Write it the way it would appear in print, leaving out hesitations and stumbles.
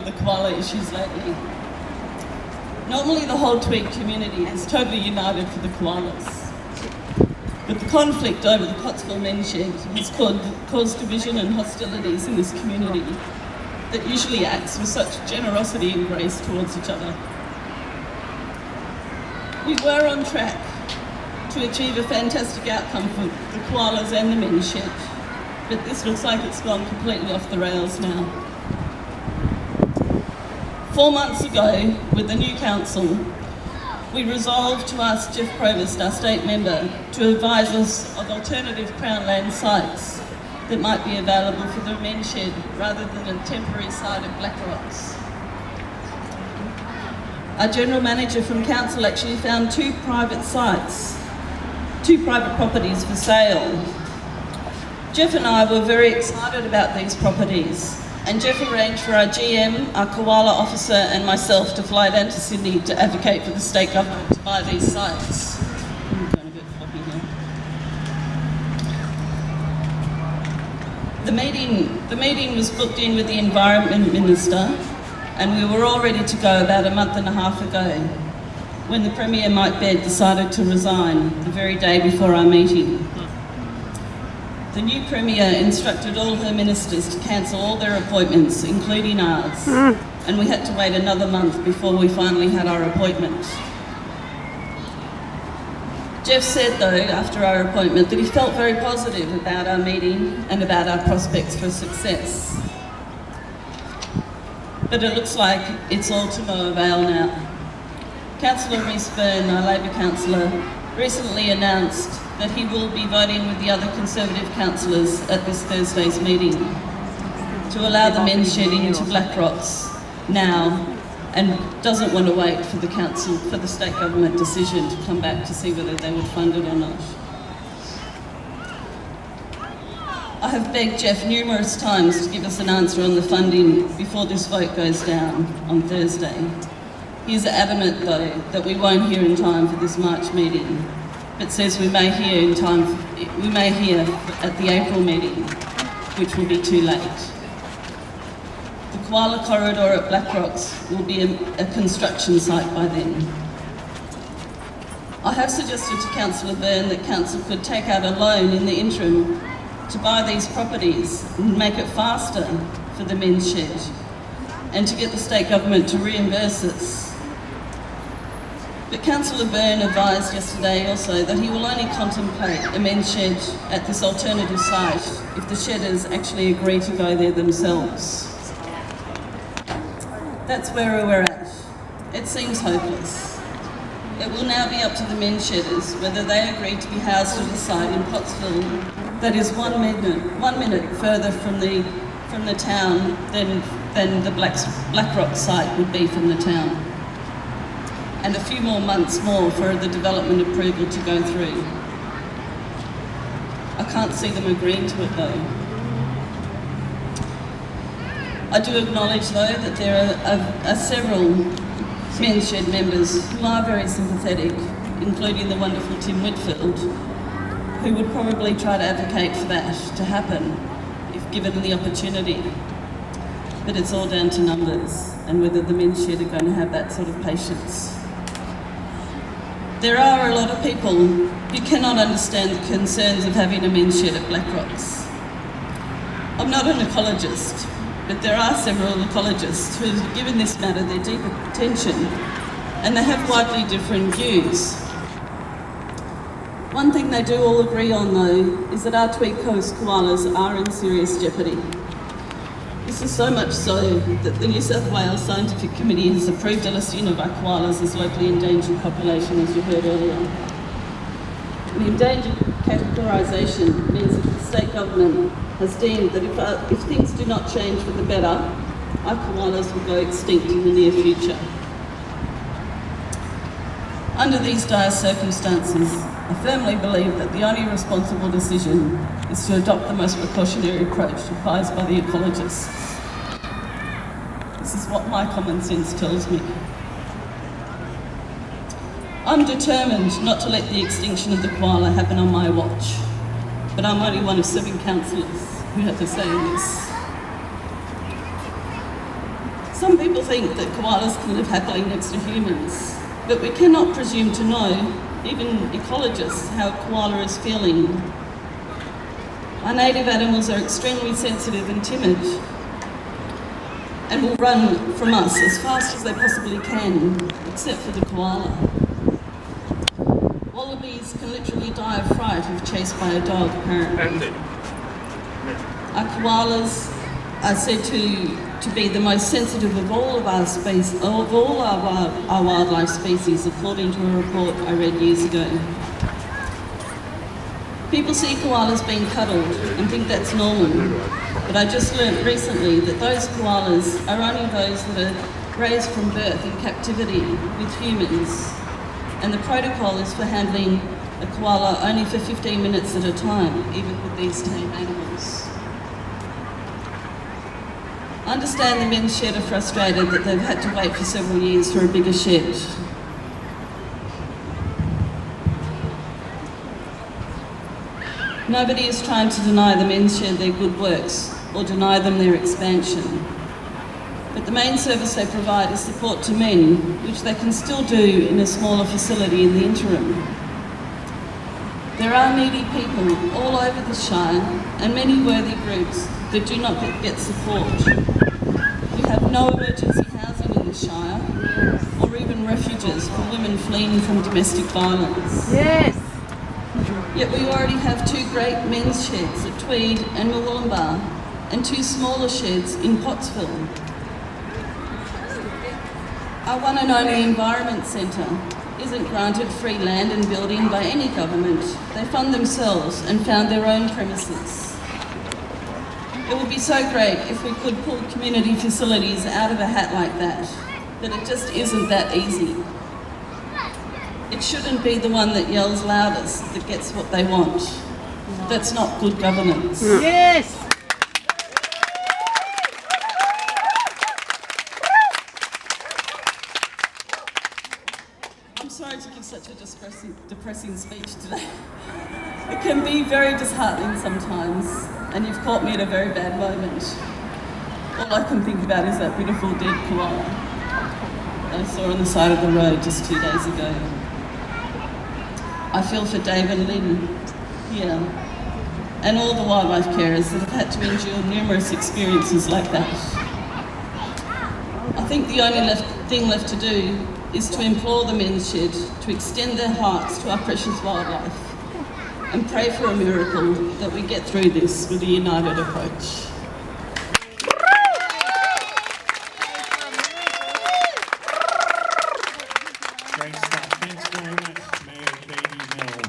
the koala issues lately. Normally the whole Tweed community is totally united for the koalas, but the conflict over the Pottsville men's shed has caused division and hostilities in this community that usually acts with such generosity and grace towards each other. We were on track to achieve a fantastic outcome for the koalas and the men's shed, but this looks like it's gone completely off the rails now. 4 months ago, with the new council, we resolved to ask Jeff Provost, our state member, to advise us of alternative Crown land sites that might be available for the men's shed rather than a temporary site of black rocks. Our general manager from council actually found two private properties for sale. Jeff and I were very excited about these properties, and Jeff arranged for our GM, our koala officer and myself to fly down to Sydney to advocate for the state government to buy these sites. I'm going a bit floppy here. The meeting was booked in with the Environment Minister, and we were all ready to go about a month and a half ago when the Premier Mike Baird decided to resign the very day before our meeting. The new Premier instructed all her ministers to cancel all their appointments, including ours, and we had to wait another month before we finally had our appointment. Jeff said, though, after our appointment, that he felt very positive about our meeting and about our prospects for success. But it looks like it's all to no avail now. Councillor Rhys Byrne, our Labor councillor, recently announced that he will be voting with the other Conservative councillors at this Thursday's meeting to allow the men's shed into Black Rocks now, and doesn't want to wait for the council, for the state government decision to come back to see whether they would fund it or not. I have begged Jeff numerous times to give us an answer on the funding before this vote goes down on Thursday. He is adamant, though, that we won't hear in time for this March meeting, but says we may hear at the April meeting, which will be too late. The Koala Corridor at Black Rocks will be a construction site by then. I have suggested to Councillor Byrne that Council could take out a loan in the interim to buy these properties and make it faster for the men's shed, and to get the state government to reimburse us. But Councillor Byrne advised yesterday also that he will only contemplate a men's shed at this alternative site if the shedders actually agree to go there themselves. That's where we're at. It seems hopeless. It will now be up to the men's shedders whether they agree to be housed at a site in Pottsville that is one minute further from the town than the Black Rock site would be from the town, and a few more months for the development approval to go through. I can't see them agreeing to it, though. I do acknowledge, though, that there are several men's shed members who are very sympathetic, including the wonderful Tim Whitfield, who would probably try to advocate for that to happen if given the opportunity. But it's all down to numbers and whether the men's shed are going to have that sort of patience. There are a lot of people who cannot understand the concerns of having a men's shed at Black Rocks. I'm not an ecologist, but there are several ecologists who have given this matter their deep attention, and they have widely different views. One thing they do all agree on, though, is that our Tweed Coast koalas are in serious jeopardy. This is so much so that the New South Wales Scientific Committee has approved a listing of our koalas as locally endangered population, as you heard earlier. The endangered categorisation means that the state government has deemed that if things do not change for the better, our koalas will go extinct in the near future. Under these dire circumstances, I firmly believe that the only responsible decision is to adopt the most precautionary approach advised by the ecologists. This is what my common sense tells me. I'm determined not to let the extinction of the koala happen on my watch, but I'm only one of 7 councillors who have to say this. Some people think that koalas can live happily next to humans, but we cannot presume to know, even ecologists, how a koala is feeling. Our native animals are extremely sensitive and timid, and will run from us as fast as they possibly can, except for the koala. Wallabies can literally die of fright if chased by a dog, apparently. Our koalas are said to be the most sensitive of all of our wildlife species, according to a report I read years ago. People see koalas being cuddled and think that's normal, but I just learnt recently that those koalas are only those that are raised from birth in captivity with humans, and the protocol is for handling a koala only for 15 minutes at a time, even with these tame animals. I understand the men's shed are frustrated that they've had to wait for several years for a bigger shed. Nobody is trying to deny the men's shed their good works or deny them their expansion. But the main service they provide is support to men, which they can still do in a smaller facility in the interim. There are needy people all over the Shire and many worthy groups that do not get support. We have no emergency housing in the Shire, or even refuges for women fleeing from domestic violence. Yes. Yet we already have 2 great men's sheds at Tweed and Mulwillumbah, and 2 smaller sheds in Pottsville. Our one and only Environment Centre isn't granted free land and building by any government. They fund themselves and found their own premises. It would be so great if we could pull community facilities out of a hat like that, but it just isn't that easy. It shouldn't be the one that yells loudest that gets what they want. That's not good governance. Yes. I'm sorry to give such a depressing speech today. It can be very disheartening sometimes, and you've caught me at a very bad moment. All I can think about is that beautiful dead koala I saw on the side of the road just 2 days ago. I feel for Dave and Lynn here, and all the wildlife carers that have had to endure numerous experiences like that. I think the only thing left to do is to implore the men's shed to extend their hearts to our precious wildlife and pray for a miracle that we get through this with a united approach. Great stuff. Thanks very much, Mayor Katie Milne.